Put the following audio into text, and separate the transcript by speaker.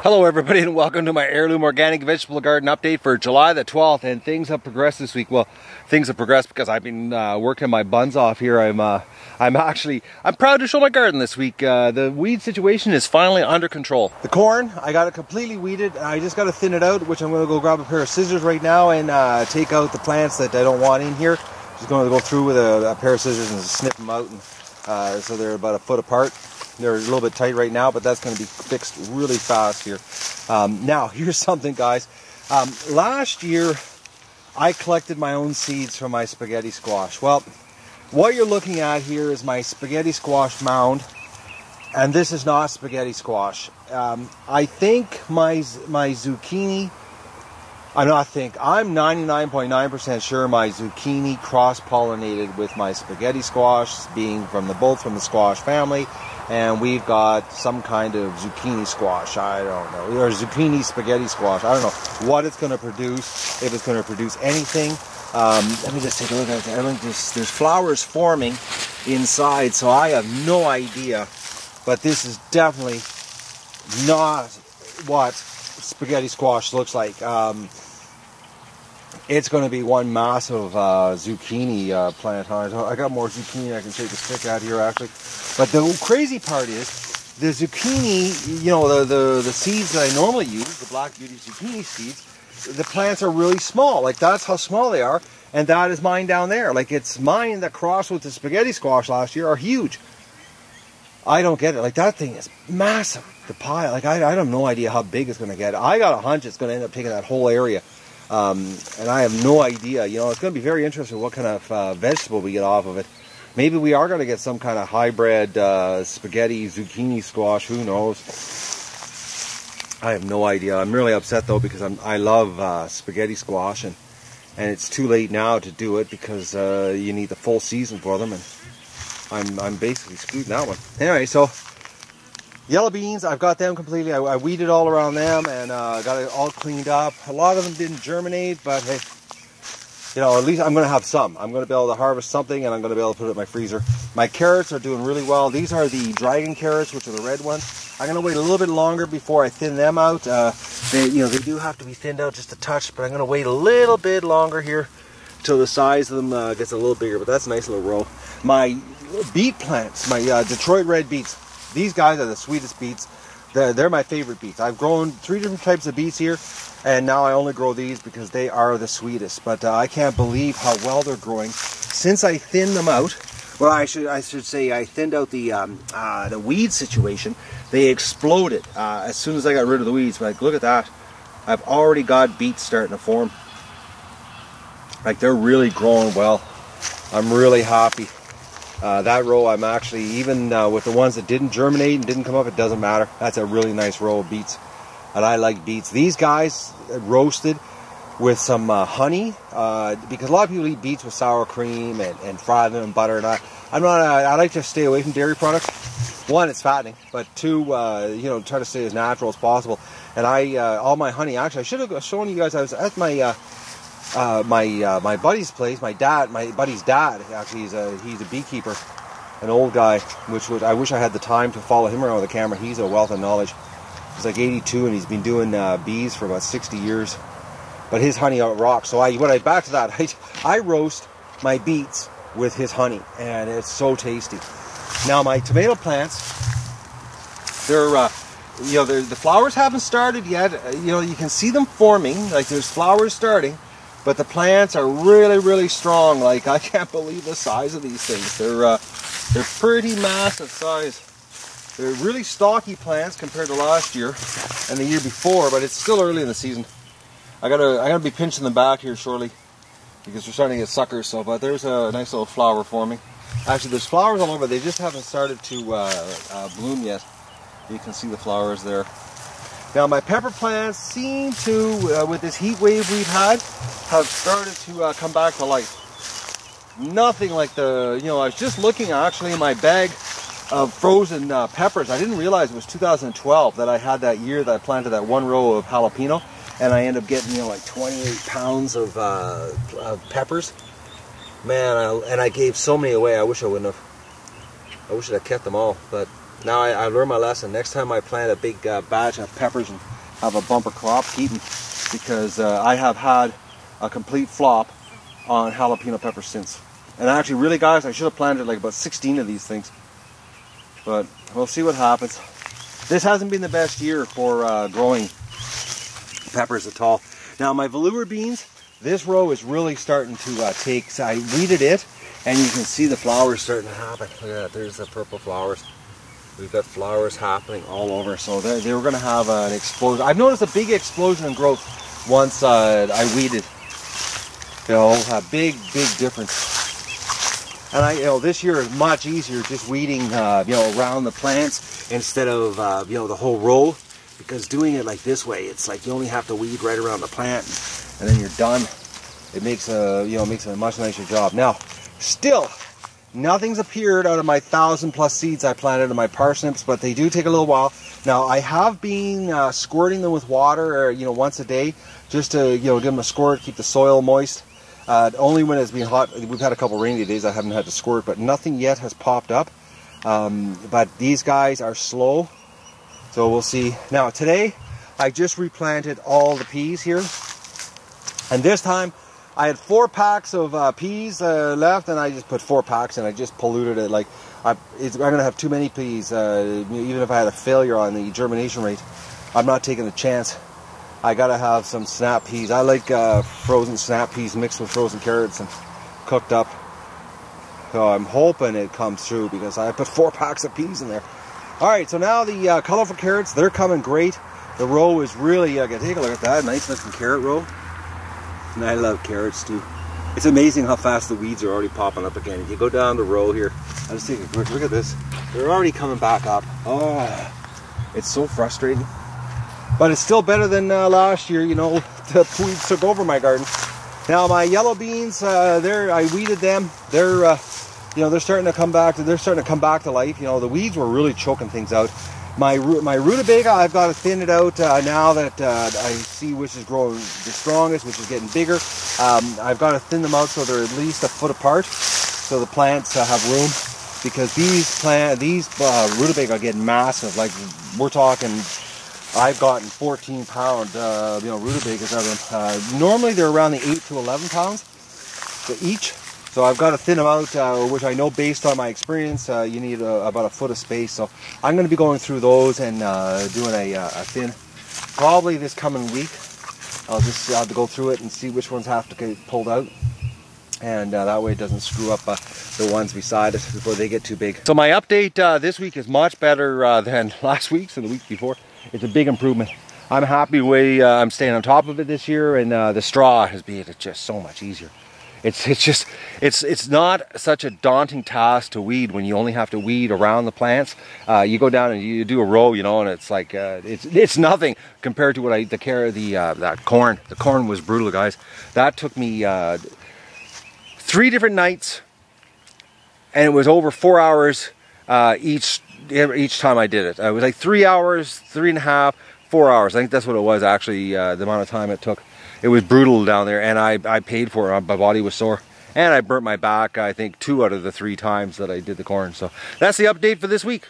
Speaker 1: Hello everybody and welcome to my Heirloom Organic Vegetable Garden update for July the 12th, and things have progressed this week. Well, things have progressed because I've been working my buns off here. I'm proud to show my garden this week. The weed situation is finally under control. The corn, I got it completely weeded. I just got to thin it out, which I'm going to go grab a pair of scissors right now and take out the plants that I don't want in here. Just going to go through with a pair of scissors and snip them out, and so they're about a foot apart. They're a little bit tight right now, but that's going to be fixed really fast here. Now, here's something, guys. Last year, I collected my own seeds from my spaghetti squash. Well, what you're looking at here is my spaghetti squash mound, and this is not spaghetti squash. I think my zucchini, I'm 99.9% sure my zucchini cross-pollinated with my spaghetti squash, being from both from the squash family. And we've got some kind of zucchini squash, I don't know, or zucchini spaghetti squash. I don't know what it's going to produce, if it's going to produce anything. Let me just take a look at it. I think there's flowers forming inside, so I have no idea. But this is definitely not what spaghetti squash looks like. It's going to be one massive zucchini plant. I got more zucchini I can take a stick out here, actually. But the crazy part is, the zucchini, you know, the seeds that I normally use, the Black Beauty zucchini seeds, the plants are really small. Like, that's how small they are. And that is mine down there. Like, it's mine that crossed with the spaghetti squash last year are huge. I don't get it. Like, that thing is massive. The pile, like, I have no idea how big it's going to get. I got a hunch it's going to end up taking that whole area. And I have no idea. You know, it's going to be very interesting what kind of vegetable we get off of it. Maybe we are going to get some kind of hybrid spaghetti zucchini squash. Who knows? I have no idea. I'm really upset though, because I love spaghetti squash, and it's too late now to do it because you need the full season for them, and I'm basically screwed in that one. Anyway, so yellow beans, I've got them completely. I weeded all around them and got it all cleaned up. A lot of them didn't germinate, but hey, you know, at least I'm going to have some. I'm going to be able to harvest something, and I'm going to be able to put it in my freezer. My carrots are doing really well. These are the dragon carrots, which are the red ones. I'm going to wait a little bit longer before I thin them out. They do have to be thinned out just a touch, but I'm going to wait a little bit longer here till the size of them gets a little bigger. But that's a nice little row. My beet plants, my Detroit red beets. These guys are the sweetest beets. They're my favorite beets. I've grown 3 different types of beets here, and now I only grow these because they are the sweetest. But I can't believe how well they're growing. Since I thinned them out, well, I should say I thinned out the weed situation. They exploded as soon as I got rid of the weeds. Like, look at that. I've already got beets starting to form. Like, they're really growing well. I'm really happy. That row, I'm actually, even with the ones that didn't germinate and didn't come up, it doesn't matter. That's a really nice row of beets, and I like beets. These guys roasted with some honey, because a lot of people eat beets with sour cream and fry them in butter, and I like to stay away from dairy products. One, it's fattening, but two, you know, try to stay as natural as possible. And all my honey, actually, I should have shown you guys, I was at my my buddy's place. My buddy's dad, actually, he's a beekeeper, an old guy, I wish I had the time to follow him around with the camera. He's a wealth of knowledge. He's like 82, and he's been doing bees for about 60 years. But his honey rocks. So back to that, I roast my beets with his honey, and it's so tasty. Now my tomato plants, they're you know, the flowers haven't started yet. You know, you can see them forming. Like, there's flowers starting. But the plants are really, really strong. Like, I can't believe the size of these things. They're pretty massive size. They're really stocky plants compared to last year and the year before, but it's still early in the season. I gotta be pinching them back here shortly because we're starting to get suckers. So, but there's a nice little flower forming. Actually, there's flowers all over. They just haven't started to bloom yet. You can see the flowers there. Now, my pepper plants seem to, with this heat wave we've had, have started to come back to life. Nothing like you know, I was just looking actually in my bag of frozen peppers. I didn't realize it was 2012 that I had that year that I planted that one row of jalapeno, and I ended up getting, you know, like 28 pounds of peppers. Man, and I gave so many away. I wish I wouldn't have. I wish I'd kept them all, but now I learned my lesson. Next time I plant a big batch of peppers and have a bumper crop, keep them, because I have had a complete flop on jalapeno peppers since. And actually, really guys, I should have planted like about 16 of these things, but we'll see what happens. This hasn't been the best year for growing peppers at all. Now my velour beans, this row is really starting to take, so I weeded it, and you can see the flowers starting to happen. Look at that, there's the purple flowers. We've got flowers happening all over, so they were going to have an explosion. I've noticed a big explosion in growth once I weeded. You know, a big difference. And this year is much easier just weeding, around the plants instead of, the whole row, because doing it like this way, it's like you only have to weed right around the plant, and then you're done. It makes a much nicer job. Now, still, nothing's appeared out of my 1,000+ seeds I planted in my parsnips, but they do take a little while. Now, I have been squirting them with water, once a day, just to, give them a squirt, keep the soil moist. Only when it's been hot. We've had a couple rainy days I haven't had to squirt, but nothing yet has popped up. But these guys are slow, so we'll see. Now today I just replanted all the peas here, and this time I had 4 packs of peas left, and I just put 4 packs and I just polluted it. Like I'm gonna have too many peas, even if I had a failure on the germination rate. I'm not taking a chance. I gotta have some snap peas. I like frozen snap peas mixed with frozen carrots and cooked up. So I'm hoping it comes through, because I put 4 packs of peas in there. Alright, so now the colorful carrots, they're coming great. The row is really, take a look at that, nice looking carrot row. And I love carrots too. It's amazing how fast the weeds are already popping up again. If you go down the row here, I'll just take a quick look at this. They're already coming back up. Oh, it's so frustrating. But it's still better than last year, the weeds took over my garden. Now my yellow beans, I weeded them. They're starting to come back. They're starting to come back to life. The weeds were really choking things out. My Rutabaga, I've got to thin it out now that I see which is growing the strongest, which is getting bigger. I've got to thin them out so they're at least a foot apart, so the plants have room. Because these Rutabaga are getting massive. Like we're talking. I've gotten 14-pound, rutabagas out of them. Normally they're around the 8 to 11 pounds each. So I've got to thin them out, which I know based on my experience, you need about a foot of space. So I'm going to be going through those and doing a thin. Probably this coming week, I'll just have to go through it and see which ones have to get pulled out. And that way it doesn't screw up the ones beside it before they get too big. So my update this week is much better than last week's and the week before. It's a big improvement. I'm happy the way I'm staying on top of it this year, and the straw has been just so much easier. It's not such a daunting task to weed when you only have to weed around the plants. You go down and you do a row, and it's like it's nothing compared to what that corn. The corn was brutal, guys. That took me 3 different nights, and it was over 4 hours each time I did it. It was like 3 hours, 3.5, 4 hours. I think that's what it was actually, the amount of time it took. It was brutal down there, and I paid for it. My body was sore. And I burnt my back, I think, 2 out of the 3 times that I did the corn. So that's the update for this week.